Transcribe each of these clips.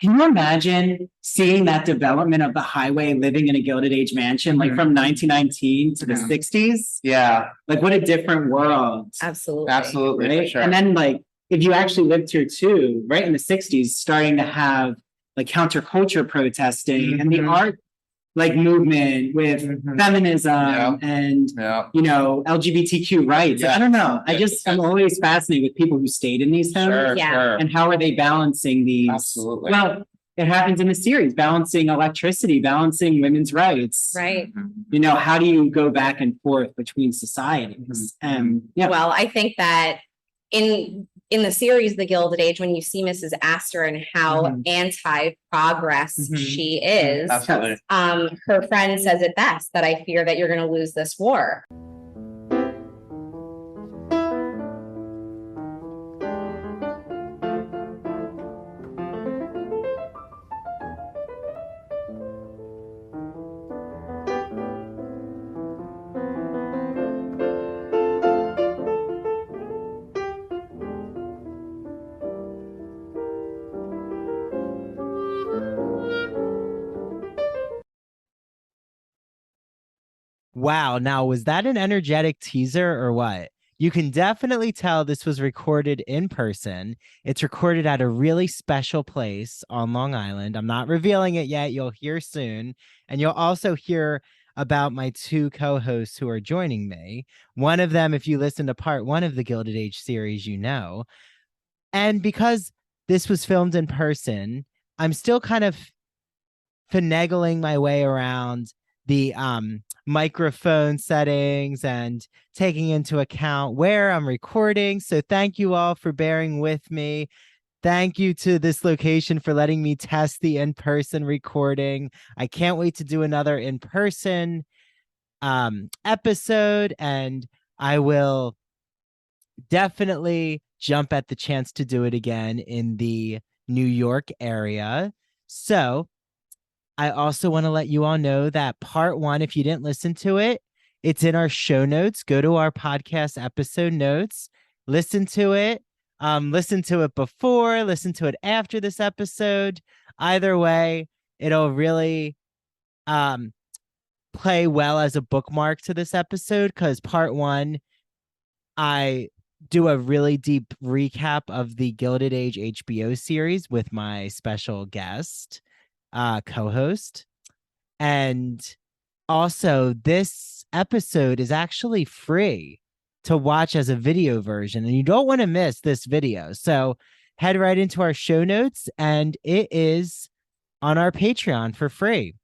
Can you imagine seeing that development of the highway, living in a Gilded Age mansion, like from 1919 to the 60s? Yeah. Like, what a different world. Absolutely. Absolutely, Right? for sure. And then, like, if you actually lived here too, right in the 60s, starting to have like counterculture protesting and the art like movement with feminism and you know, LGBTQ rights. I don't know. I'm always fascinated with people who stayed in these homes and how are they balancing these. Absolutely. Well, it happens in the series, balancing electricity, balancing women's rights. Right. You know, how do you go back and forth between societies? And well, I think that in the series, The Gilded Age, when you see Mrs. Astor and how anti-progress she is, her friend says it best, that I fear that you're going to lose this war. Wow. Now, was that an energetic teaser or what? You can definitely tell this was recorded in person. It's recorded at a really special place on Long Island. I'm not revealing it yet. You'll hear soon. And you'll also hear about my two co-hosts who are joining me. One of them, if you listen to part 1 of the Gilded Age series, you know. And because this was filmed in person, I'm still kind of finagling my way around the microphone settings and taking into account where I'm recording. So thank you all for bearing with me. Thank you to this location for letting me test the in-person recording. I can't wait to do another in-person episode, and I will definitely jump at the chance to do it again in the New York area. So I also want to let you all know that part 1, if you didn't listen to it, it's in our show notes. Go to our podcast episode notes, listen to it before, listen to it after this episode. Either way, it'll really play well as a bookmark to this episode, because part 1, I do a really deep recap of the Gilded Age HBO series with my special guest co-host. And also, this episode is actually free to watch as a video version, and you don't want to miss this video. So head right into our show notes, and it is on our Patreon for free.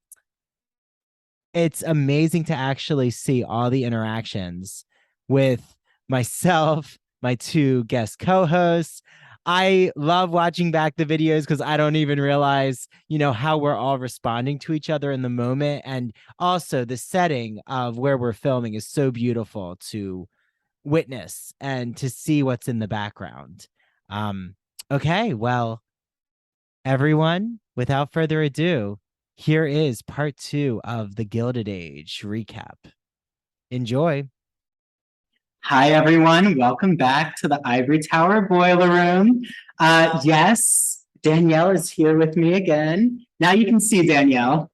It's amazing to actually see all the interactions with myself, my two guest co-hosts. I love watching back the videos because I don't even realize, you know, how we're all responding to each other in the moment. And also the setting of where we're filming is so beautiful to witness and to see what's in the background. Okay, well, everyone, without further ado, here is part 2 of the Gilded Age recap. Enjoy. Hi, everyone. Welcome back to the Ivory Tower Boiler Room. Yes, Danielle is here with me again. Now you can see Danielle.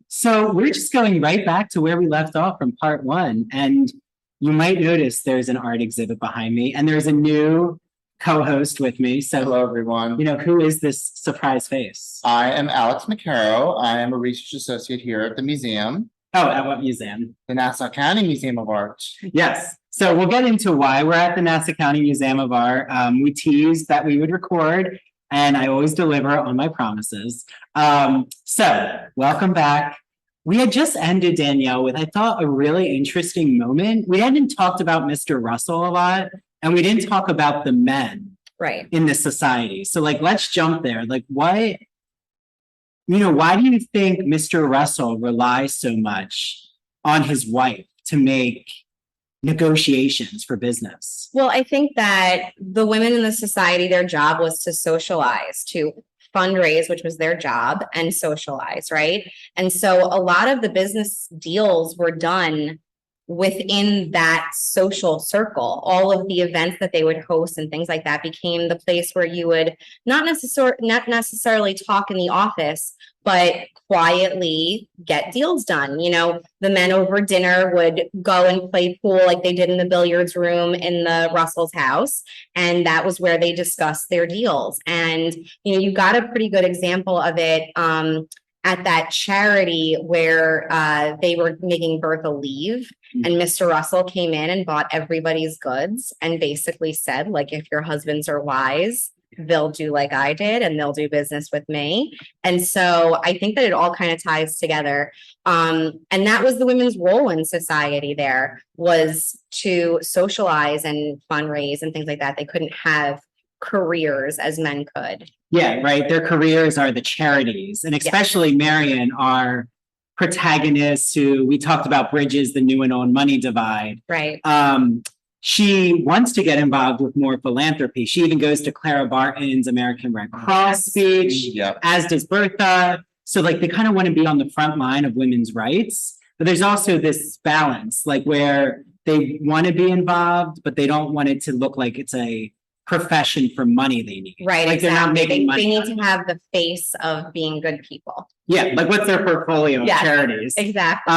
So we're just going right back to where we left off from part 1. And you might notice there's an art exhibit behind me, and there's a new co-host with me. So, hello, everyone. You know, who is this surprise face? I am Alex Maccaro. I am a research associate here at the museum. Oh, at what museum? The Nassau County Museum of Art. Yes. So we'll get into why we're at the Nassau County Museum of Art. We teased that we would record, and I always deliver on my promises. So welcome back. We had just ended, Danielle, with, I thought, a really interesting moment. We hadn't talked about Mr. Russell a lot, and we didn't talk about the men in this society. So, like, let's jump there. Like, what... You know, why do you think Mr. Russell relies so much on his wife to make negotiations for business? Well, I think that the women in the society, their job was to socialize, to fundraise, which was their job, and socialize, right? And so a lot of the business deals were done within that social circle, all of the events that they would host and things like that became the place where you would not necessarily talk in the office, but quietly get deals done. You know, the men over dinner would go and play pool like they did in the billiards room in the Russell's house. And that was where they discussed their deals. And, you know, you got a pretty good example of it at that charity where they were making Bertha leave. And Mr. Russell came in and bought everybody's goods and basically said, like, if your husbands are wise, they'll do like I did and they'll do business with me. And so I think that it all kind of ties together. And that was the women's role in society there, was to socialize and fundraise and things like that. They couldn't have careers as men could. Yeah, right. Their careers are the charities, and especially Marion, our protagonist, who we talked about bridges the new and old money divide. Right. She wants to get involved with more philanthropy. She even goes to Clara Barton's American Red Cross speech, as does Bertha. So like they kind of want to be on the front line of women's rights, but there's also this balance, like where they want to be involved, but they don't want it to look like it's a profession for money they need. Right. Like exactly. they're not making money. They need to have the face of being good people. Yeah. Like what's their portfolio of charities? Exactly.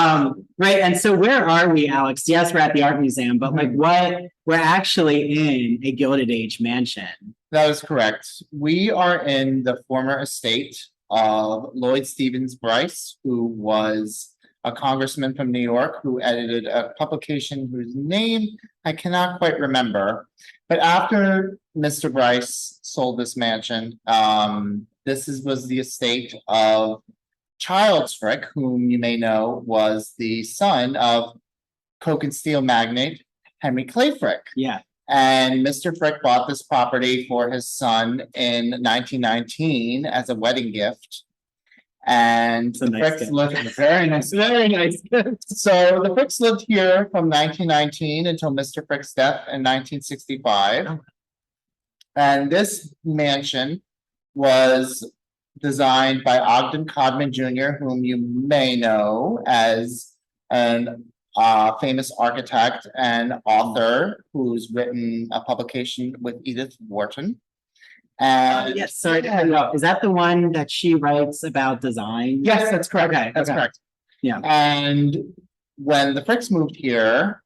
Right. And so where are we, Alex? Yes, we're at the art museum, but like we're actually in a Gilded Age mansion. That is correct. We are in the former estate of Lloyd Stevens Bryce, who was a congressman from New York who edited a publication whose name I cannot quite remember. But after Mr. Bryce sold this mansion, was the estate of Childs Frick, whom you may know was the son of coke and steel magnate Henry Clay Frick. Yeah. And Mr. Frick bought this property for his son in 1919 as a wedding gift. And the Fricks lived very nice. So the Fricks lived here from 1919 until Mr. Frick's death in 1965. And this mansion was designed by Ogden Codman Jr., whom you may know as an famous architect and author who's written a publication with Edith Wharton. And yes, sorry to cut you off. Is that the one that she writes about design? Yes, that's correct. Okay, that's correct. Yeah. And when the Fricks moved here,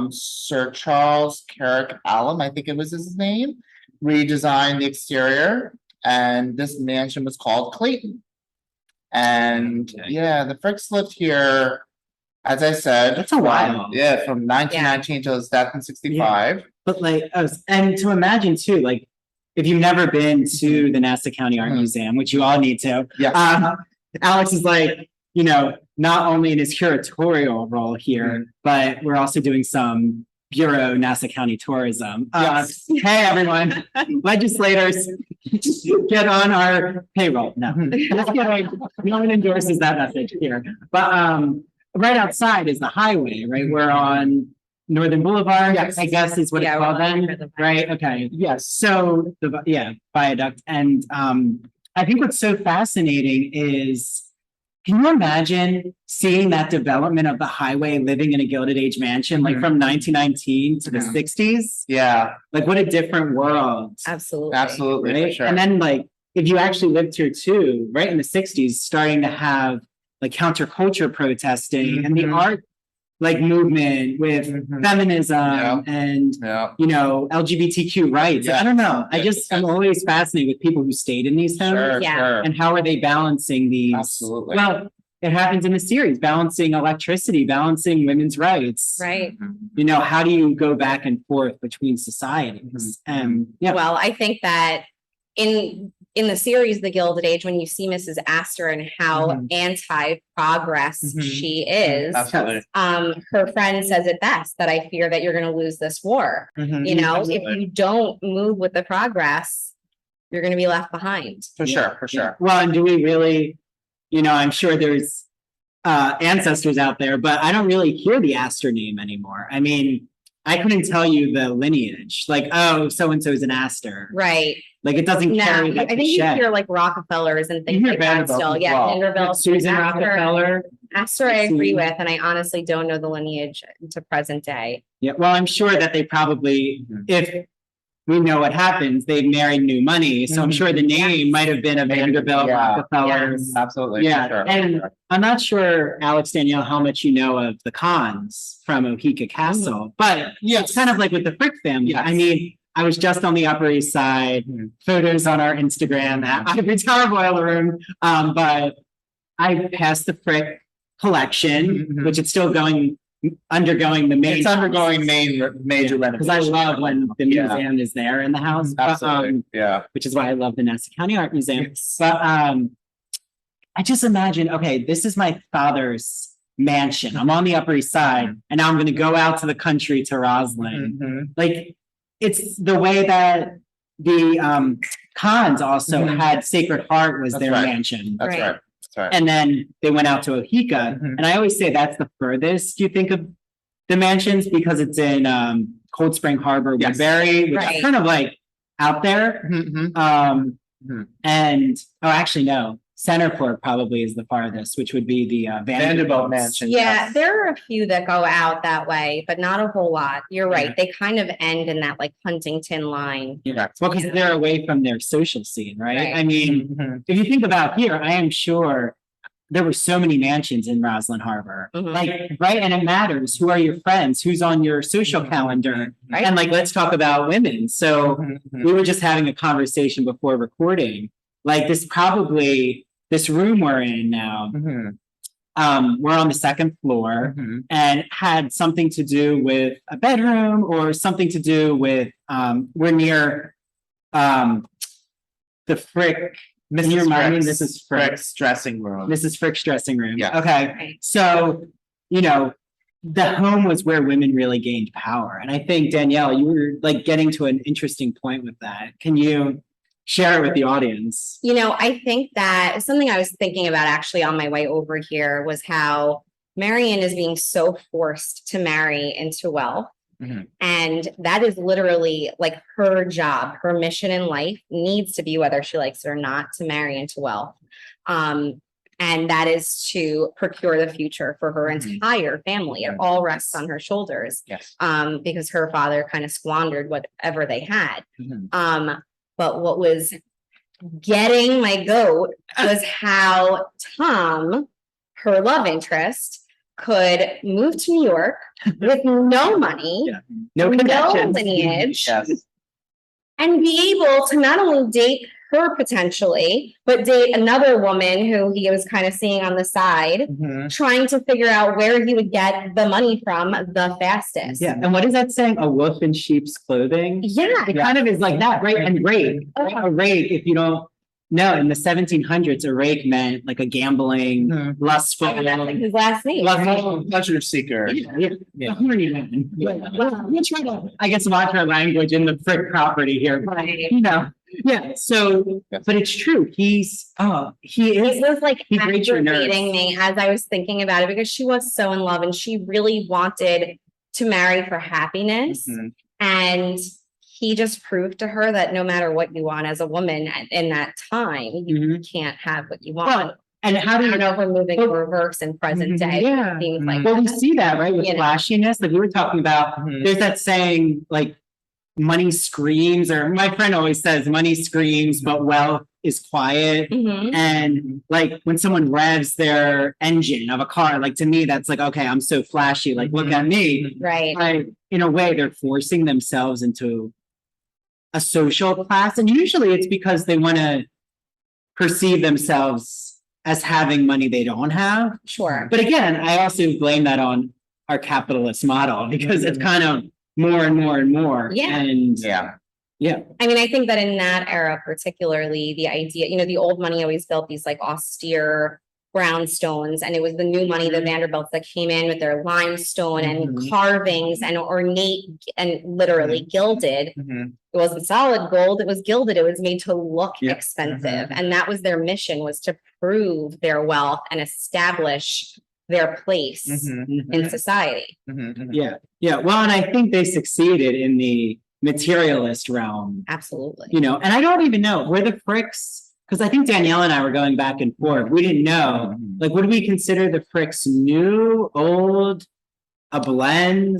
Sir Charles Carrick Allen, I think it was his name, redesigned the exterior, and this mansion was called Clayton. And yeah, the Fricks lived here, as I said, that's a while. Yeah, from 1919 till his death in 65. Yeah. But like, and to imagine too, like, if you've never been to the Nassau County Art Museum, which you all need to, Alex is like, you know, not only in his curatorial role here, but we're also doing some Bureau Nassau County tourism. Hey, everyone, legislators, get on our payroll. No, no one endorses that message here. But right outside is the highway, right? We're on Northern Boulevard, I guess is what it's called then, right? Okay, yes. So the viaduct, and I think what's so fascinating is, can you imagine seeing that development of the highway, living in a Gilded Age mansion, like from 1919 to the 60s? Yeah, like what a different world. absolutely, right? Sure. And then like if you actually lived here too, right in the 60s, starting to have like counterculture protesting and the art like movement with feminism and you know LGBTQ rights. I don't know. I'm always fascinated with people who stayed in these homes and how are they balancing these. Absolutely. Well, it happens in the series, balancing electricity, balancing women's rights. Right. You know, how do you go back and forth between societies? And well, I think that in the series, The Gilded Age, when you see Mrs. Astor and how anti-progress she is, her friend says it best, that I fear that you're going to lose this war. You know, if you don't move with the progress, you're going to be left behind. For sure. Well, and do we really, you know, I'm sure there's ancestors out there, but I don't really hear the Astor name anymore. I mean, I couldn't tell you the lineage, like, oh, so-and-so is an Astor. Right. Like, it doesn't No, carry I that think you cachet. hear like Rockefellers and You things hear like that Vanderbilt still. as Yeah, well. Vanderbilt. Susan Astor- Rockefeller. Astor, I agree with, and I honestly don't know the lineage to present day. Yeah, well, I'm sure that they probably, if we know what happens, they married new money, so I'm sure the name might have been a Vanderbilt, Yeah. Rockefeller. Yes. Absolutely. Yeah, for sure. and I'm not sure, Alex, Danielle, how much you know of the Khans from Ohika Castle, but Yes. it's kind of like with the Frick family. Yes. I mean, I was just on the Upper East Side, photos on our Instagram at Ivory Tower Boiler Room, but I passed the Frick collection, Mhm. which it's still undergoing the main. It's undergoing major Because I renovation. love when the Yeah. museum is there in the house, but, Absolutely, yeah. which is why I love the Nassau County Art Museum. Yes. But I just imagine, okay, this is my father's mansion. I'm on the Upper East Side, and now I'm gonna go out to the country to Roslyn. Mhm. Like, it's the way that the Khans also Mhm. had Sacred Heart was That's their right. mansion. That's Right. right, that's right. And then they went out to Ohika, Mhm. and I always say that's the furthest you think of the mansions because it's in Cold Spring Harbor, Yes. Woodbury, which Right. is kind of like out there. Mhm. Mhm. And actually no, Centerport probably is the farthest, which would be the Vanderbilt Vanderbilt Mansion. Yeah, yes. there are a few that go out that way, but not a whole lot. You're right. They kind of end in that like Huntington line. Yeah, well, because they're away from their social scene, right? Right. I mean, Mhm. if you think about here, I am sure there were so many mansions in Roslyn Harbor. Mhm. Like, right, and it matters. Who are your friends? Who's on your social calendar? Right. And like, let's talk about women. So Mhm. we were just having a conversation before recording. Like this room we're in now, Mhm. we're on the second floor Mhm. and had something to do with a bedroom or something to do with, we're near, the Frick. Can you remind me? This is Frick's dressing room. This is Frick's dressing room. Yeah. Okay. Right. So, the home was where women really gained power. And I think, Danielle, you were like getting to an interesting point with that. Can you share it with the audience? I think that something I was thinking about actually on my way over here was how Marion is being so forced to marry into wealth. Mhm. And that is literally like her job, her mission in life needs to be, whether she likes it or not, to marry into wealth. And that is to procure the future for her Mhm. entire family. It all rests on her shoulders. Yes. Because her father kind of squandered whatever they had. Mhm. But what was getting my goat was how Tom, her love interest, could move to New York with no money, Yeah. No connections. lineage, Yes. and be able to not only date her potentially, but date another woman who he was kind of seeing on the side, Mhm. trying to figure out where he would get the money from the fastest. Yeah. And what is that saying? A wolf in sheep's clothing? Yeah. It kind of is like that, right? And rake. A rake, if you don't know, in the 1700s, a rake meant like a gambling, Mhm. lustful. That's like his last name. Pleasure seeker. Yeah. Horny man. We'll try to, I guess, watch our language in the Frick property here. Right. Yeah. So, but it's true. He is. It was like He breaks your nerves. aggravating me as I was thinking about it because she was so in love and she really wanted to marry for happiness. Mhm. And he just proved to her that no matter what you want as a woman in that time, you can't have what you want. Well, and how do I you don't know if we're moving Well, reverse in present day. yeah. It seems like Well, we that. see that, right, with You know. flashiness, like we were talking about, Mhm. there's that saying, like, money screams, or my friend always says, money screams, but wealth is quiet. Mhm. And like, when someone revs their engine of a car, like, to me, that's like, okay, I'm so flashy, like, look at me. Right. Like, in a way, they're forcing themselves into a social class, and usually it's because they want to perceive themselves as having money they don't have. Sure. But again, I also blame that on our capitalist model because it's kind of more and more and more. Yeah. And Yeah. I mean, I think that in that era, particularly the idea, the old money always built these like austere brownstones, and it was the new money, the Vanderbilts, that came in with their limestone and Mhm. carvings and ornate and literally gilded. Mhm. It wasn't solid gold, it was gilded, it was made to look Yeah. expensive. And that was their mission, was to prove their wealth and establish their place in society. Yeah, yeah. Well, and I think they succeeded in the materialist realm, Absolutely. you know, and I don't even know, were the Fricks, because I think Danielle and I were going back and forth. We didn't know, like, would we consider the Fricks new, old, a blend?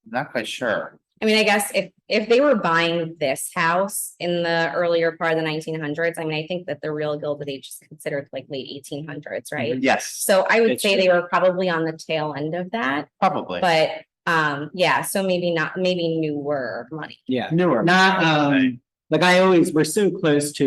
Not quite sure. I mean, I guess if they were buying this house in the earlier part of the 1900s, I mean, I think that the real Gilded Age is considered like late 1800s, right? Yes, So I would It's say true. they were probably on the tail end of that, probably. but yeah, so maybe newer money. Yeah, Newer. not, like we're so close to,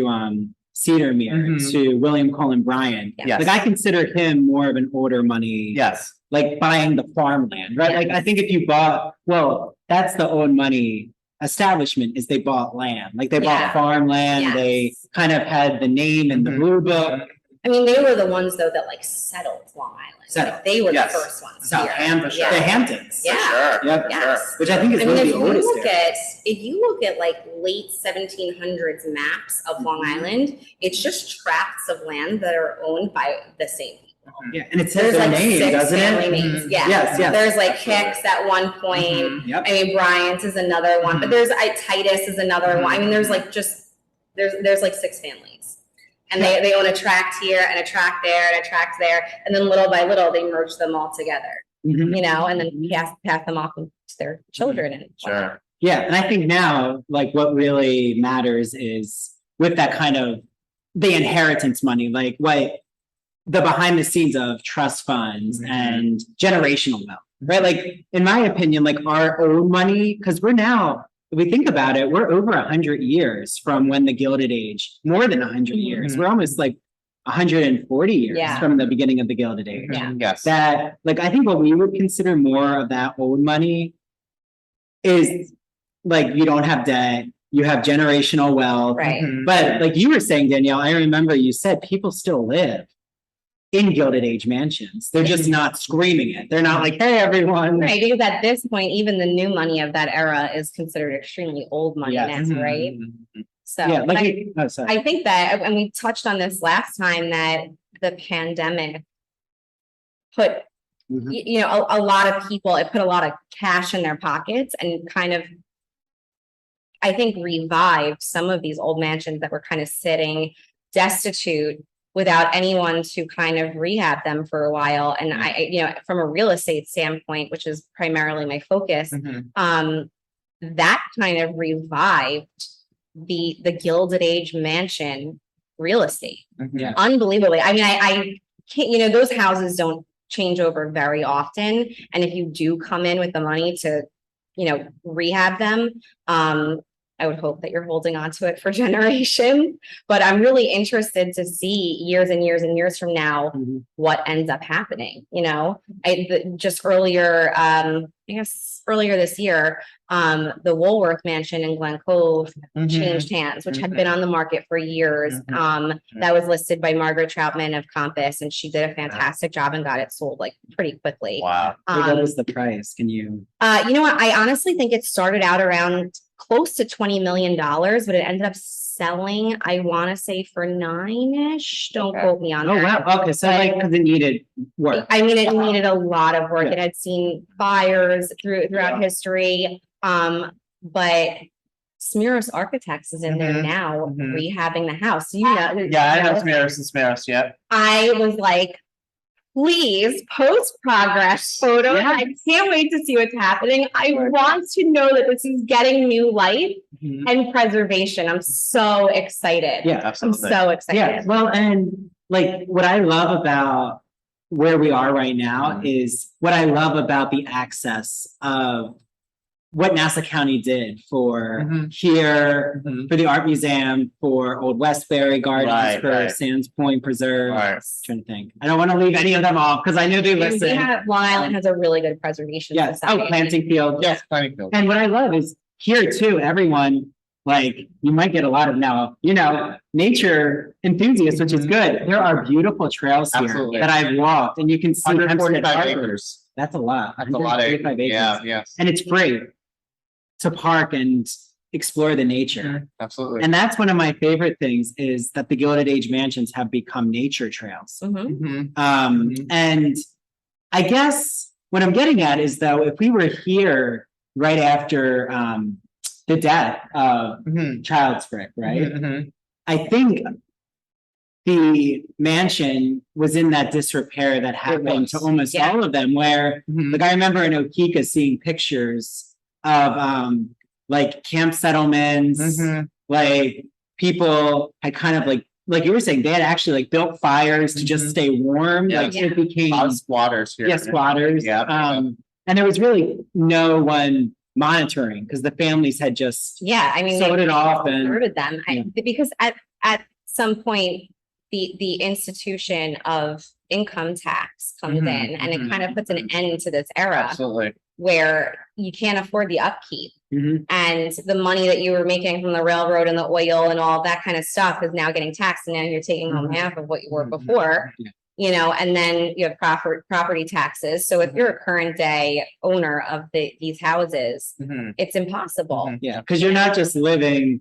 Cedarmere, to William Cullen Bryant. Yeah. Yes. Like, I consider him more of an older money. Yes. Like buying the farmland, right? Like, I think if you bought, well, that's the old money establishment, is they bought land, like they bought Yeah. farmland, Yes. they kind of had the name in the blue book. I mean, they were the ones though that like settled Long Island. Settled. Like, they were Yes. the first ones Southampton, here. the Yeah. Hamptons. Yeah. For sure. Yep. for Yes. sure. Which I think is I mean, one of if the you oldest look areas. at like late 1700s maps of Long Island, it's just tracts of land that are owned by the same people. Yeah, and it says There's their like name, 6 doesn't family it? names. Yeah. Yes, yes. There's like Absolutely. Hicks at one point. Yep. I mean, Bryant's is another one, but there's Titus is another one. I mean, there's like there's like 6 families. And they own a tract here and a tract there and a tract there. And then little by little, they merge them all together, Mhm. you know, and then pass them off to their children and whatnot. Sure. Yeah, and I think now, like, what really matters is with that kind of the inheritance money, like what the behind the scenes of trust funds and generational wealth, right? Like, in my opinion, like our own money, because we're now, if we think about it, we're over 100 years from when the Gilded Age, more than 100 years. We're almost like 140 years Yeah. from the beginning of the Gilded Age. Yeah. Yes. That, like, I think what we would consider more of that old money is like, you don't have debt, you have generational wealth. Right. But like you were saying, Danielle, I remember you said people still live in Gilded Age mansions. They're just not screaming it. They're not like, hey, everyone. Right, because at this point, even the new money of that era is considered extremely old money Yes. now, right? So Yeah, but like, oh, sorry. I think that, and we touched on this last time, that the pandemic put, Mhm. you know, a lot of people, it put a lot of cash in their pockets and kind of, I think, revived some of these old mansions that were kind of sitting destitute without anyone to kind of rehab them for a while. And I, you know, from a real estate standpoint, which is primarily my focus, that kind of revived the Gilded Age mansion real estate. Yeah. Unbelievably. I mean, I can't, you know, those houses don't change over very often. And if you do come in with the money to, you know, rehab them, I would hope that you're holding on to it for generations, but I'm really interested to see years and years and years from now, what ends up happening. You know, just earlier, I guess earlier this year, the Woolworth Mansion in Glen Cove changed hands, which had been on the market for years. That was listed by Margaret Troutman of Compass, and she did a fantastic job and got it sold like pretty quickly. Wow. Like, what was the price? Can you? You know what? I honestly think it started out around close to $20 million, but it ended up selling, I want to say, for 9-ish. Don't quote me on Oh, that. wow. Okay. So like, because it needed work. I mean, it needed a lot of work. Yeah. It had seen fires throughout history. But Smeros Architects is in there now rehabbing the house. You know, Yeah, I know Smeros, yeah. I was like, please post progress photos. Yeah. I can't wait to see what's happening. I want to know that this is getting new life and preservation. I'm so excited. Yeah. I'm Absolutely. so excited. Yeah. Well, and like what I love about where we are right now is what I love about the access of what Nassau County did for here, for the art museum, for Old Westbury Gardens, Right, for right. Sands Point Preserve. Right. Trying to think. I don't want to leave any of them off because I know they listen. Long Island has a really good preservation Yes. society. Oh, planting field. Yes, plenty cool. And what I love is here too, everyone, like, you might get a lot of now, you know, nature enthusiasts, which is good. There are beautiful trails here Absolutely. that I've walked, and you can see Hempstead 145 Harbor. acres. That's a lot. That's a lot of 145 acres. Yeah, acres. yes. And it's free to park and explore the nature. Absolutely. And that's one of my favorite things is that the Gilded Age mansions have become nature trails. Mhm. Mhm. And I guess what I'm getting at is though, if we were here right after the death of Child's Frick, right? I think the mansion was in that disrepair that happened to almost all of them, where like I remember in Okeka seeing pictures of like camp settlements, like people had kind of like you were saying, they had actually like built fires to just stay warm. Like it became a lot of squatters here. Yeah, squatters. And there was really no one monitoring because the families had just I mean, sold it off and converted them because at some point the institution of income tax comes in and it kind of puts an end to this era. Absolutely. Where you can't afford the upkeep and the money that you were making from the railroad and the oil and all that kind of stuff is now getting taxed, and now you're taking home half of what you were before, you know, and then you have property taxes. So if you're a current day owner of these houses, it's impossible. Yeah, because you're not just living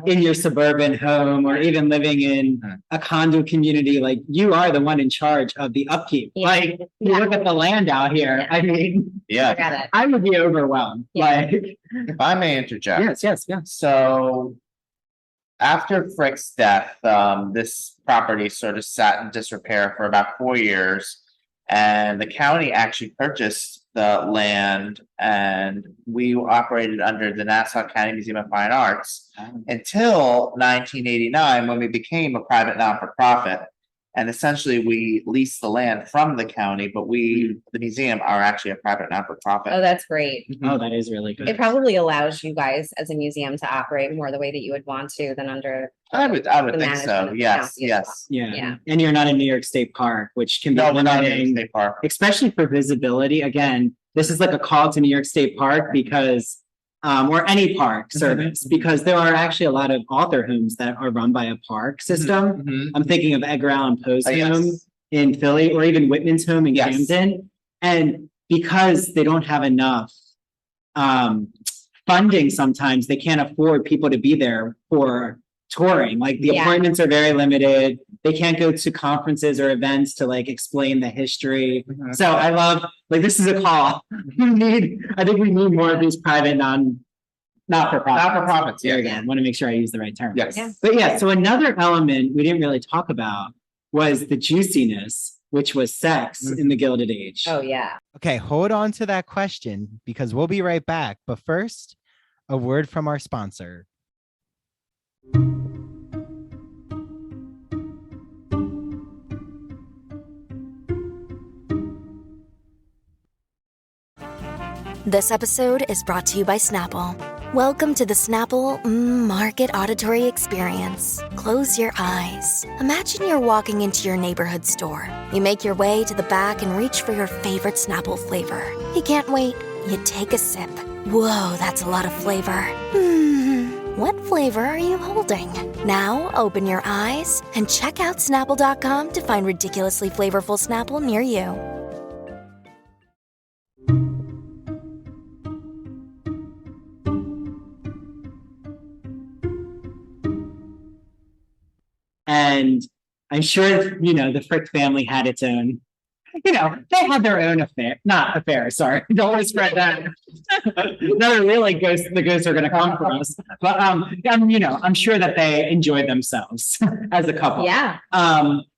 in your suburban home or even living in a condo community, like you are the one in charge of the upkeep. Like you look at the land out here. I mean, I would be overwhelmed. Like, if I may interject. Yes. So after Frick's death, this property sort of sat in disrepair for about 4 years, and the county actually purchased the land, and we operated under the Nassau County Museum of Fine Arts until 1989, when we became a private non-for-profit. And essentially we leased the land from the county, but the museum are actually a private non-for-profit. Oh, that's great. Oh, that is really good. It probably allows you guys as a museum to operate more the way that you would want to than under. I would think so. Yes. Yeah. And you're not in New York State Park, which can be we're not in New limiting, York State Park. especially for visibility. Again, this is like a call to New York State Park because or any park service, because there are actually a lot of author homes that are run by a park system. I'm thinking of Edgar Allan Poe's home in Philly, or even Whitman's home in Camden. And because they don't have enough funding, sometimes they can't afford people to be there for touring. Like the appointments are very limited. They can't go to conferences or events to like explain the history. So I love, like, this is a call. I think we need more of these private not-for-profits. Here again, want to make sure I use the right term. Yes. But so another element we didn't really talk about was the juiciness, which was sex in the Gilded Age. Oh yeah. Okay, hold on to that question because we'll be right back. But first, a word from our sponsor. This episode is brought to you by Snapple. Welcome to the Snapple Market Auditory Experience. Close your eyes. Imagine you're walking into your neighborhood store. You make your way to the back and reach for your favorite Snapple flavor. You can't wait. You take a sip. Whoa, that's a lot of flavor. What flavor are you holding? Now open your eyes and check out Snapple.com to find ridiculously flavorful Snapple near you. And I'm sure, the Frick family had its own, they had their own affair, sorry. Don't want to spread that. Another really the ghosts are going to come for us. But, I'm sure that they enjoyed themselves as a couple. Yeah.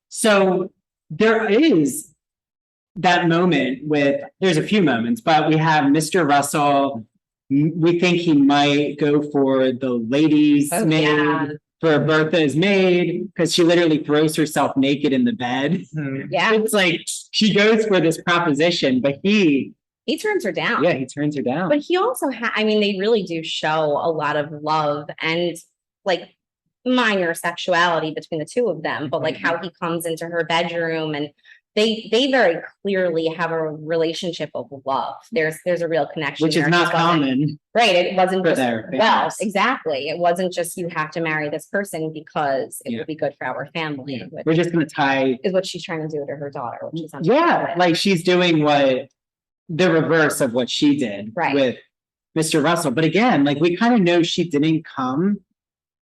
So there is that moment there's a few moments, but we have Mr. Russell. We think he might go for the ladies' maid. For Bertha's maid, because she literally throws herself naked in the bed. Yeah. It's like she goes for this proposition, but he turns her down. Yeah, he turns her down. But he also they really do show a lot of love and like minor sexuality between the two of them, but like how he comes into her bedroom, and they very clearly have a relationship of love. There's a real connection, which is not common. Right. It wasn't just exactly. It wasn't just you have to marry this person because it will be good for our family. We're just gonna tie is what she's trying to do to her daughter, which is like she's doing the reverse of what she did with Mr. Russell. But again, like we kind of know she didn't come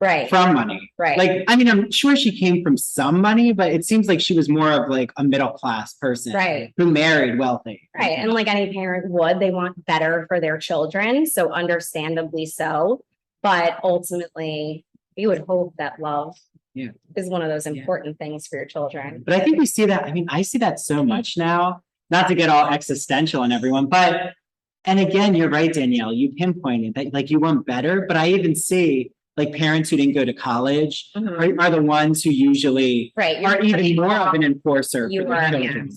Right. from money. Right. Like, I mean, I'm sure she came from some money, but it seems like she was more of like a middle class person. Right. Who married wealthy. Right. And like any parent would, they want better for their children. So understandably so. But ultimately, you would hope that love is one of those important things for your children. But I think we see that, I mean, I see that so much now, not to get all existential on everyone, but, and again, you're right, Danielle, you pinpointed that like you want better, but I even see like parents who didn't go to college are the ones who usually are even more of an enforcer for their children.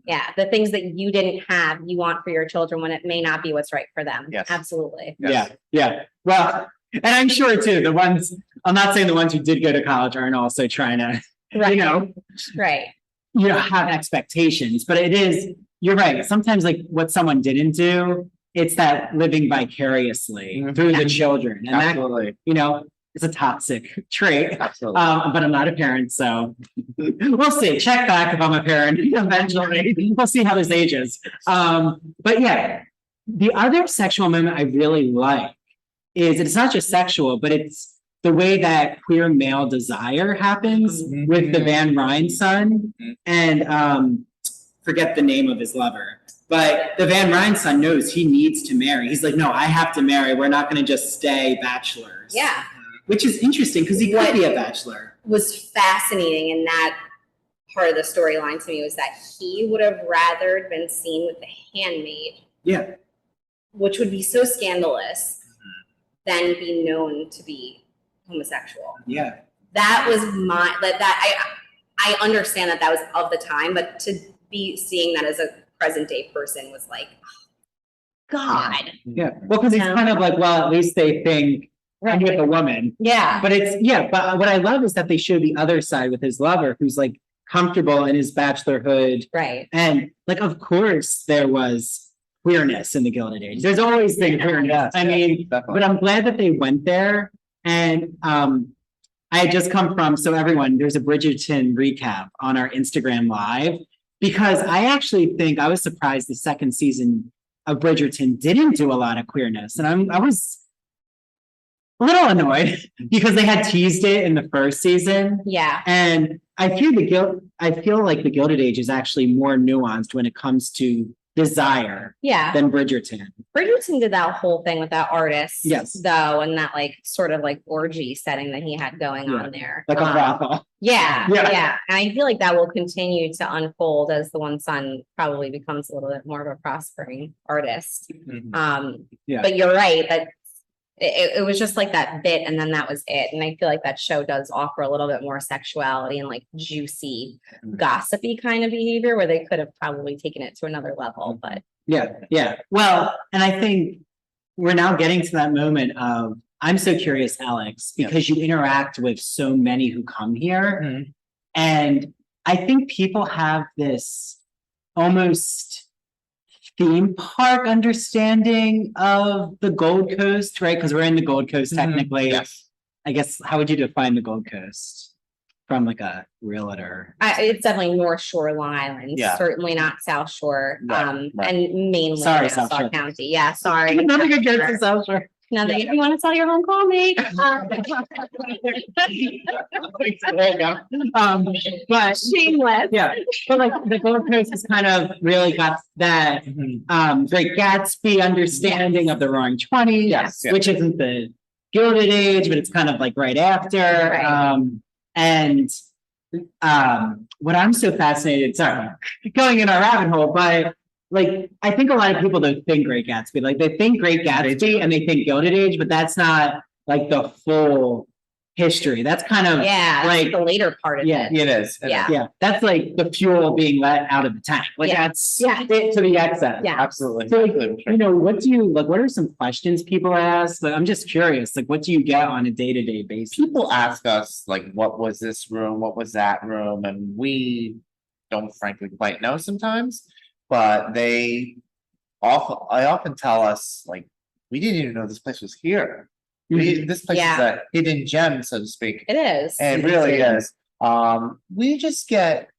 Yeah, the things that you didn't have, you want for your children when it may not be what's right for them. Yes. Absolutely. Yeah, yeah. Well, and I'm sure too, the ones, I'm not saying the ones who did go to college aren't also trying to, you know, have expectations, but it is, you're right. Sometimes like what someone didn't do, it's that living vicariously through the children. And that, you know, it's a toxic trait. Absolutely. But I'm not a parent, so we'll see. Check back if I'm a parent eventually. We'll see how this ages. But yeah, the other sexual moment I really like is it's not just sexual, but it's the way that queer male desire happens with the Van Ryn son and forget the name of his lover. But the Van Ryn son knows he needs to marry. He's like, no, I have to marry. We're not going to just stay bachelors. Yeah. Which is interesting because he could be a bachelor. Was fascinating in that part of the storyline to me was that he would have rather been seen with the handmaid. Yeah. Which would be so scandalous than be known to be homosexual. Yeah. That was I understand that was of the time, but to be seeing that as a present day person was like, God. Yeah. Well, because he's kind of like, well, at least they think I'm with a woman. Yeah. But but what I love is that they show the other side with his lover who's like comfortable in his bachelorhood. Right. And like, of course, there was queerness in the Gilded Age. There's always been queerness. I mean, but I'm glad that they went there. And I had just come from, so everyone, there's a Bridgerton recap on our Instagram Live, because I actually think I was surprised the second season of Bridgerton didn't do a lot of queerness. And I was a little annoyed because they had teased it in the first season. Yeah. And I feel like the Gilded Age is actually more nuanced when it comes to desire than Bridgerton. Bridgerton did that whole thing with that artist, though, and that like sort of like orgy setting that he had going on there. Like a brothel. Yeah. And I feel like that will continue to unfold as the one son probably becomes a little bit more of a prospering artist. But you're right that it was just like that bit and then that was it. And I feel like that show does offer a little bit more sexuality and like juicy, gossipy kind of behavior where they could have probably taken it to another level. But yeah. Well, and I think we're now getting to that moment of, I'm so curious, Alex, because you interact with so many who come here. And I think people have this almost theme park understanding of the Gold Coast, right? Because we're in the Gold Coast technically. Yes. I guess, how would you define the Gold Coast from like a realtor? It's definitely North Shore, Long Island. Certainly not South Shore. And mainly Nassau County. Yeah, sorry. Nothing against the South Shore. Nothing. If you want to sell your home, call me. But shameless. Yeah, but like the Gold Coast has kind of really got that Great Gatsby understanding of the Roaring Twenties, which isn't the Gilded Age, but it's kind of like right after. And what I'm so fascinated, sorry, going in our rabbit hole, but like, I think a lot of people don't think Great Gatsby. Like, they think Great Gatsby and they think Gilded Age, but that's not like the full history. That's kind of like the later part of it. It is. Yeah. That's like the fuel being let out of the tank. Like that's it to the excess. Yeah. Absolutely. So, you know, what are some questions people ask? Like, I'm just curious, like, what do you get on a day-to-day basis? People ask us, like, what was this room? What was that room? And we don't frankly quite know sometimes. But I often tell us, like, we didn't even know this place was here. This place is a hidden gem, so to speak. It is. It really is. We just get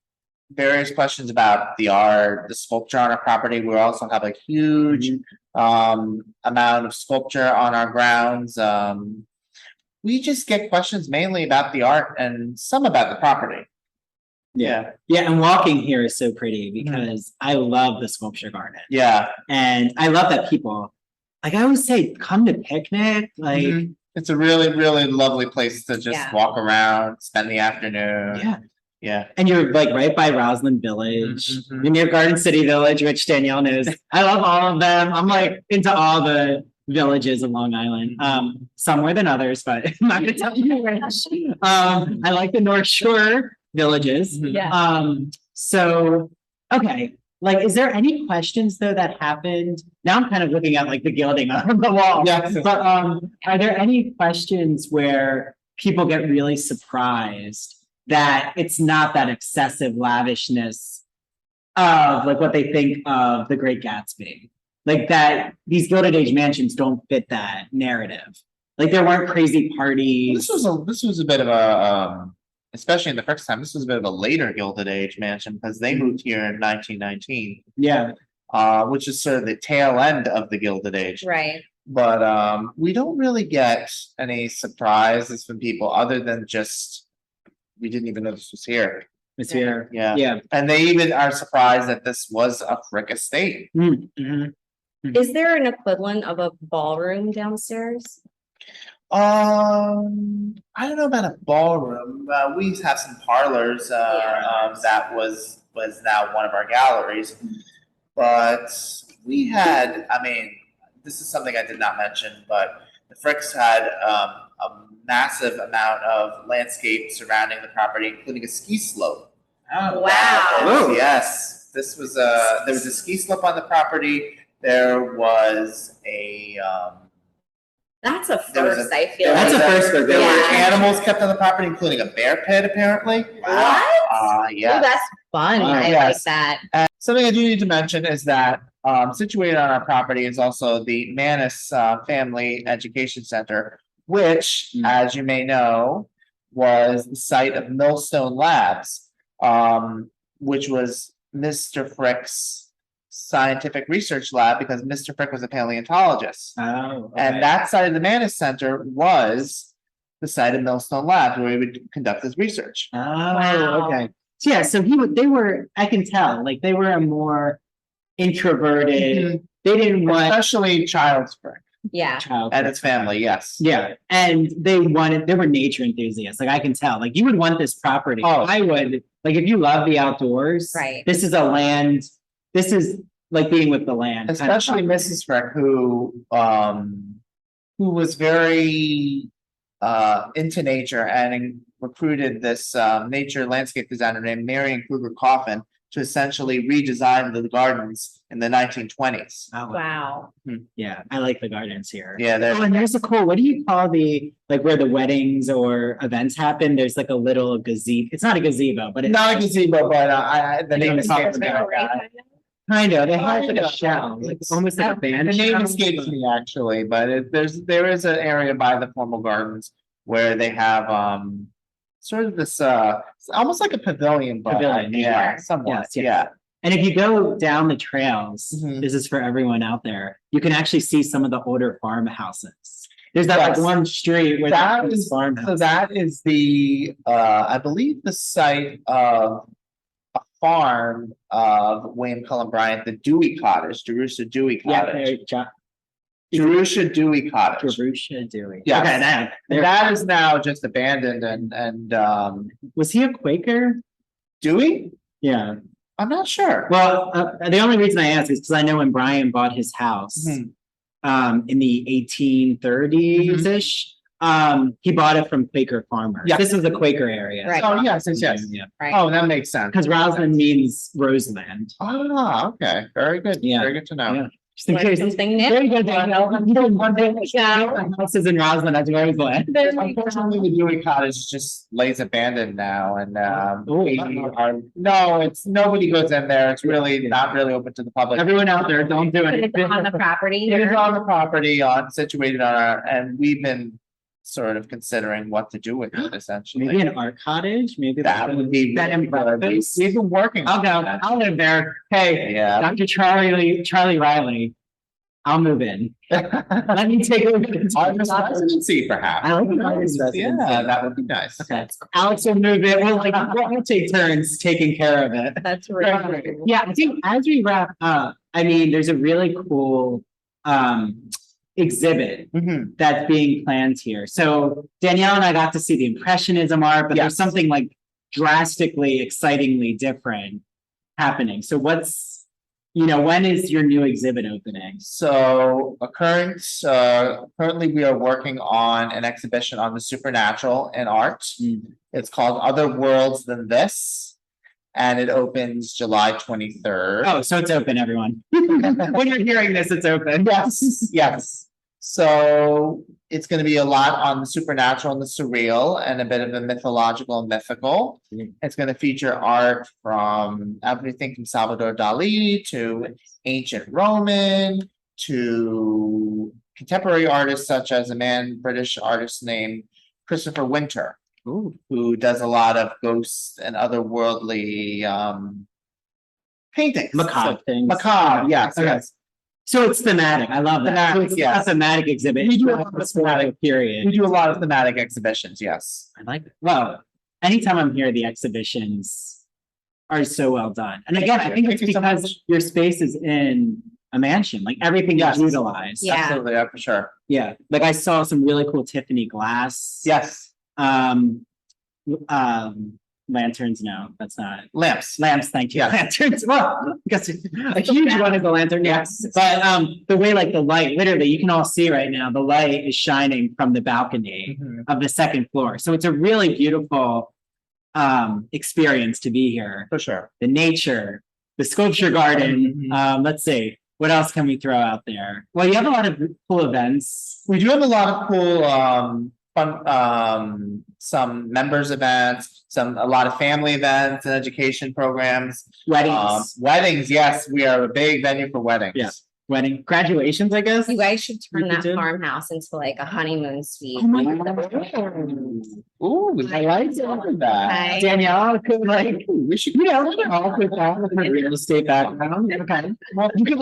various questions about the art, the sculpture on our property. We also have a huge amount of sculpture on our grounds. we just get questions mainly about the art and some about the property. Yeah. Yeah, and walking here is so pretty because I love the sculpture garden. Yeah. And I love that people, like I always say, come to picnic, like. It's a really, really lovely place to just Yeah. walk around, spend the afternoon. Yeah. Yeah. And you're like right by Roslyn Village. Mhm. You're near Garden City Village, which Danielle knows. I love all of them. I'm like into all the villages of Long Island. Some more than others, but I'm not gonna tell you which. I like the North Shore villages. Yeah. So, okay. Like, is there any questions though that happened? Now I'm kind of looking at like the gilding on the wall. Yeah. But are there any questions where people get really surprised that it's not that excessive lavishness of like what they think of The Great Gatsby? Like that these Gilded Age mansions don't fit that narrative. Like there weren't crazy parties. This was a bit of a especially in the first time, this was a bit of a later Gilded Age mansion because they moved here in 1919. Yeah. Which is sort of the tail end of the Gilded Age. Right. But we don't really get any surprises from people other than just we didn't even know this was here. It's here. Yeah. Yeah. And they even are surprised that this was a Frick estate. Mhm. Is there an equivalent of a ballroom downstairs? I don't know about a ballroom. We have some parlors. That was now one of our galleries, but we had. I mean, this is something I did not mention, but the Fricks had a massive amount of landscape surrounding the property, including a ski slope. Oh, wow. Oh, yes, this was there was a ski slope on the property. There was a. That's a There was first, I feel That's like. a first for There were Yeah. animals kept on the property, including a bear pit, apparently. What? Yeah. Oh, that's fun. I like yes. that. Something I do need to mention is that situated on our property is also the Manus Family Education Center, which, as you may know, was the site of Millstone Labs, which was Mr. Frick's scientific research lab because Mr. Frick was a paleontologist. Oh, okay. And that side of the Manus Center was the site of Millstone Labs where he would conduct his research. Oh, Wow. okay. So yeah, so they were, I can tell, like they were a more introverted, they didn't want Especially Child's Frick Yeah. child. and his family, yes. Yeah, and they were nature enthusiasts. Like I can tell, like you would want this property. Oh. I would, like if you love the outdoors, Right. this is a land, this is like being with the land. kind of Especially property. Mrs. Frick, who was very into nature and recruited this nature landscape designer named Marion Kruger Coffin to essentially redesign the gardens in the 1920s. Oh, Wow. yeah, I like the gardens here. Yeah, Oh, and there's a cool, what do you call the, like where the weddings or events happen? There's like a little gazebo. It's not a gazebo, but it's not a gazebo, but the name It's escapes me. kind of, they have like Kind a of. shell, like almost like a band. The name shell. escapes me actually, but there is an area by the formal gardens where they have sort of this almost like a pavilion, but Pavilion, yeah, somewhat, Yes, yes. yeah. And if you go down the trails, Mhm. this is for everyone out there, you can actually see some of the older farmhouses. There's that Yes. like one street where That there's is farmhouse. So that is the I believe the site of a farm of William Cullen Bryant, the Dewey Cottage, Jerusha Dewey Yeah, Cottage. there, Jerusha Dewey Cottage. Jerusha Dewey. Yes. Okay, And that is now just abandoned and was he a Quaker? Dewey? Yeah. I'm not sure. Well, the only reason I ask is because I know when Brian bought his house, Mhm. in the 1830s ish, he bought it from Quaker farmers. Yeah. This was the Quaker area. Right. Oh, yes. Yeah. Right. Oh, that makes sense. Because Roslyn means Roseland. Ah, okay. Very good. Yeah. Very good to know. Yeah. Just in Learn case. something new. Very good, Danielle. Yeah. Houses in Roslyn as Roseland. Unfortunately, the Dewey Cottage just lays abandoned now and Oh, we wow. are, no, it's, nobody goes in there. It's really not really open to the public. Everyone out there, don't do But it. it's on the property. It is or- on the property situated on our, and we've been sort of considering what to do with it essentially. Maybe an art cottage, maybe That would be. Bed and breakfast. We've been working. I'll on go, that. I'll live there. Hey, Yeah. Dr. Charlie Riley. I'll move in. Let me take over. Artist residency, perhaps. I like an artist residency. Yeah, that would be nice. Okay, Alex will move in. We'll take turns taking care of it. That's really. Yeah, I think as we wrap up, I mean, there's a really cool exhibit Mhm. that's being planned here. So Danielle and I got to see the Impressionism art, but there's Yes. something like drastically, excitingly different happening. So when is your new exhibit opening? So currently we are working on an exhibition on the supernatural in art. It's called Other Worlds Than This. And it opens July 23rd. Oh, so it's open, everyone. When you're hearing this, it's open. Yes, yes. So it's gonna be a lot on the supernatural and the surreal and a bit of the mythological and mythical. It's gonna feature art from everything from Salvador Dali to ancient Roman to contemporary artists such as British artist named Christopher Winter, who does a lot of ghosts and otherworldly paintings. Macabre things. Macabre, yes, Okay. yes. So it's thematic. I love that. So Thematic, it's yes. a thematic exhibit. We do a lot of thematic. Period. We do a lot of thematic exhibitions, yes. I like it. Well, anytime I'm here, the exhibitions are so well done. And again, I think it's Thank you so because much. your space is in a mansion, like everything Yes. is utilized. Yeah. Absolutely, yeah, for sure. Yeah. Like I saw some really cool Tiffany glass. Yes, Lanterns. No, that's not. lamps. Lamps, thank you. Yeah. Lanterns. Well, because a huge one is a lantern, yes. But the way like the light, literally, you can all see right now, the light is shining from the balcony of the second floor. So it's a really beautiful experience to be here. For sure. The nature, the sculpture garden. Let's see. What else can we throw out there? Well, you have a lot of cool events. We do have a lot of cool fun some members events, a lot of family events and education programs. Weddings. Weddings, yes, we are a big venue for weddings. Yeah. Wedding graduations, I guess. You guys should turn You could that do. farmhouse into like a honeymoon suite. Oh my God. Ooh, I like that. Okay. Danielle could like, we should, all with that with her real estate background. Okay. Well, you could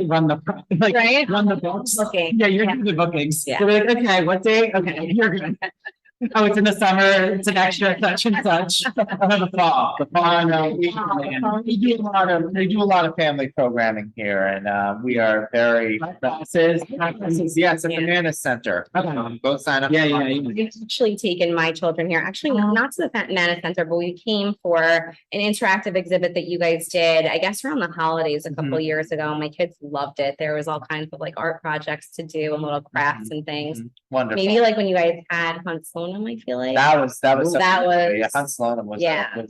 run the, Right? run the books. Okay. Yeah, you're doing the bookings. Yeah. You're like, okay, what day? Okay, you're good. Oh, it's in the summer, it's an extra such and such. The fall. No, we do a lot of family programming here and we are very Classes. yes, at the Manna Center. Okay. Go sign up. Yeah. We've actually taken my children here, actually not to the Manna Center, but we came for an interactive exhibit that you guys did, I guess around the holidays a couple years ago. My kids loved it. There was all kinds of like art projects to do and little crafts and things. Wonderful. Maybe like when you guys had Hunt Slonim, I feel like. That was That was- Hunt Slonim was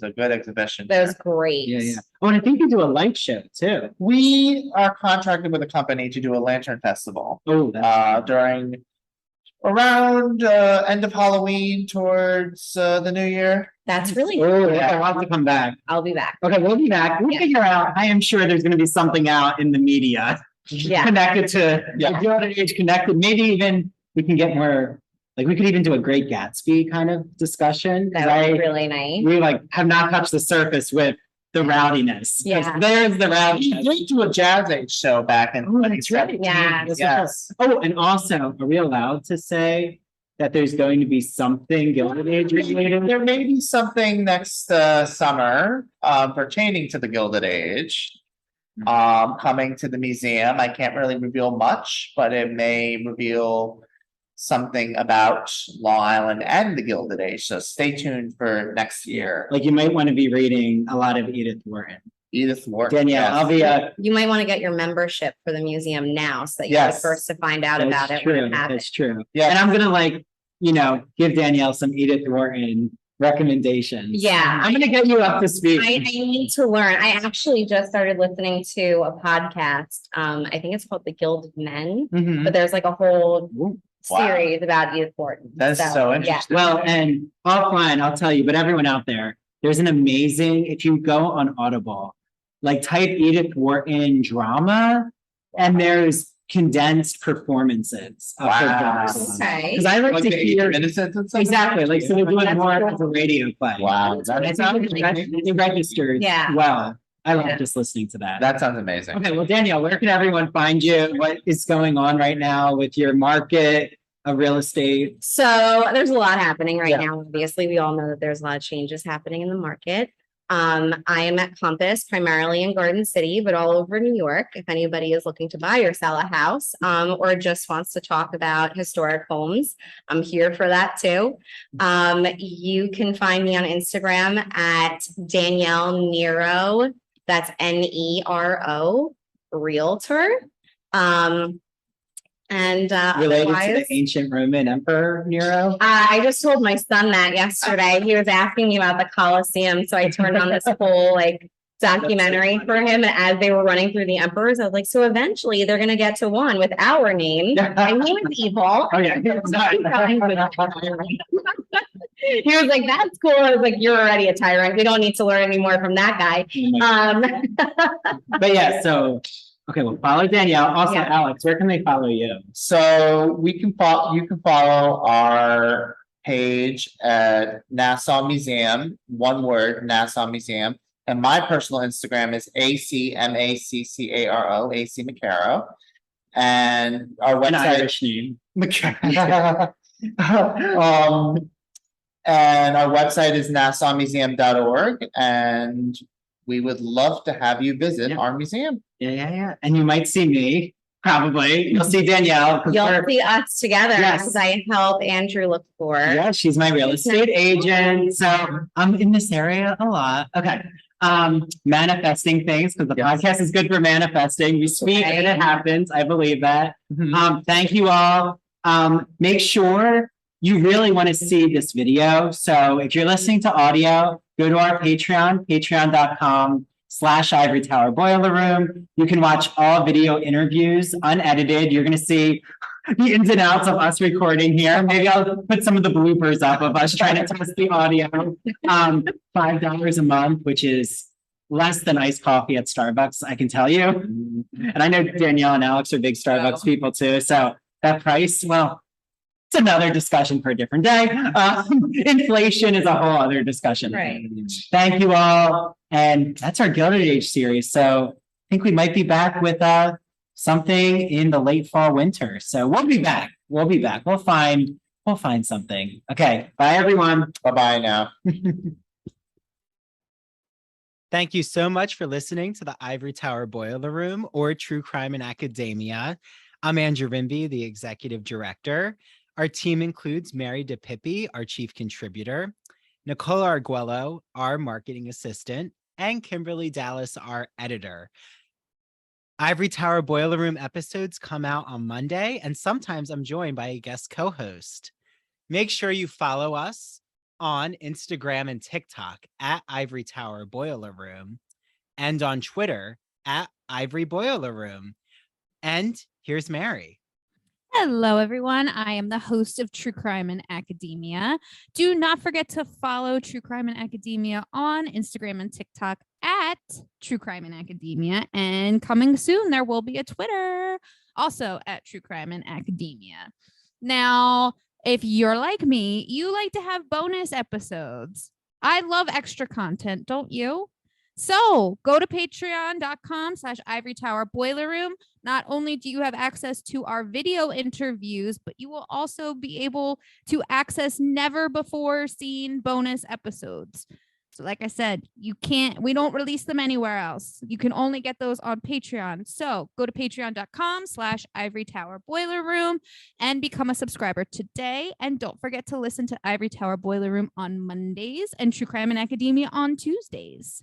a good exhibition. That was great. Yeah. Oh, and I think you do a light show too. We are contracted with a company to do a lantern festival Oh, during around end of Halloween towards the new year. That's really, oh, yeah, I'll have to come back. I'll be back. Okay, we'll be back. We'll Yeah. figure out. I am sure there's gonna be something out in the media Yeah. connected to Yeah. the Gilded Age connected. Maybe even we can get more, like we could even do a Great Gatsby kind of discussion. 'Cause That was really nice. we like have not touched the surface with the rowdiness. 'Cause Yeah. There's the We rowdiness. did do a Jazz Age show back in. Oh, that's right. 2017. Yeah. Yes. Oh, and also, are we allowed to say that there's going to be something Gilded Age related? There may be something next summer pertaining to the Gilded Age. Coming to the museum. I can't really reveal much, but it may reveal something about Long Island and the Gilded Age. So stay tuned for next year. Like you might want to be reading a lot of Edith Wharton. Edith Wharton. Danielle, yes. I'll be You might want to get your membership for the museum now so that you're Yes. the first to find out about That's it when true. it happens. That's true. Yeah. And I'm gonna like, give Danielle some Edith Wharton recommendations. Yeah. I'm gonna get you up to speed. I need to learn. I actually just started listening to a podcast. I think it's called The Gilded Men, Mhm. but there's like a whole Ooh. Wow. series about Edith Wharton. That's so yeah. interesting. Well, and offline, I'll tell you, but everyone out there, there's an amazing, if you go on Audible, like type Edith Wharton drama, and there's condensed performances of her Wow. dramas. Okay. Because I like Like to the Age hear of Innocence and stuff? exactly, like so they're doing That's more cool. as a radio play. Wow. It registers Yeah. well. I love just listening to that. That sounds amazing. Okay, well, Danielle, where can everyone find you? What is going on right now with your market of real estate? So there's a lot happening right Yeah. now. Obviously, we all know that there's a lot of changes happening in the market. I am at Compass, primarily in Garden City, but all over New York. If anybody is looking to buy or sell a house, or just wants to talk about historic homes, I'm here for that too. You can find me on Instagram at Danielle Nero. That's Nero Realtor. Related to the ancient Roman Emperor Nero? I just told my son that yesterday. He was asking me about the Colosseum, so I turned on this whole like documentary for him. And as they were running through the emperors, I was like, so eventually they're gonna get to one with our name. I knew it's evil. Oh, yeah. He was like, that's cool. I was like, you're already a tyrant. We don't need to learn any more from that guy. But yeah, so, okay, well, follow Danielle. Also, Yeah. Alex, where can they follow you? So you can follow our page at Nassau Museum, one word, Nassau Museum. And my personal Instagram is ACMACCARO, AC Maccaro. And our An website. Irish name. And our website is nassaumuseum.org, and we would love to have you visit our museum. Yeah. And you might see me, probably. You'll see Danielle. 'cause You'll we're- see us together Yes. as I help Andrew look for. Yeah, she's my real estate agent. So I'm in this area a lot. Okay. Manifesting things, because the podcast is good for manifesting. We speak and it happens. I believe that. Thank you all. Make sure you really want to see this video. So if you're listening to audio, go to our Patreon, patreon.com/Ivory Tower Boiler Room. You can watch all video interviews unedited. You're going to see the ins and outs of us recording here. Maybe I'll put some of the bloopers up of us trying to test the audio. $5 a month, which is less than iced coffee at Starbucks, I can tell you. And I know Danielle and Alex are big Starbucks people too. So that price, well, it's another discussion for a different day. Inflation is a whole other discussion. Right. Thank you all. And that's our Gilded Age series. So I think we might be back with something in the late fall, winter. So we'll be back. We'll find something. Okay. Bye everyone. Bye-bye now. Thank you so much for listening to the Ivory Tower Boiler Room, or True Crime in Academia. I'm Andrew Rimby, the executive director. Our team includes Mary DePippi, our chief contributor, Nicole Arguello, our marketing assistant, and Kimberly Dallas, our editor. Ivory Tower Boiler Room episodes come out on Monday, and sometimes I'm joined by a guest co-host. Make sure you follow us on Instagram and TikTok at Ivory Tower Boiler Room, and on Twitter at Ivory Boiler Room. And here's Mary. Hello, everyone. I am the host of True Crime in Academia. Do not forget to follow True Crime in Academia on Instagram and TikTok at True Crime in Academia. And coming soon, there will be a Twitter also at True Crime in Academia. Now, if you're like me, you like to have bonus episodes. I love extra content, don't you? So go to patreon.com/Ivory Tower Boiler Room. Not only do you have access to our video interviews, but you will also be able to access never before seen bonus episodes. So like I said, we don't release them anywhere else. You can only get those on Patreon. So go to patreon.com/Ivory Tower Boiler Room and become a subscriber today. And don't forget to listen to Ivory Tower Boiler Room on Mondays and True Crime in Academia on Tuesdays.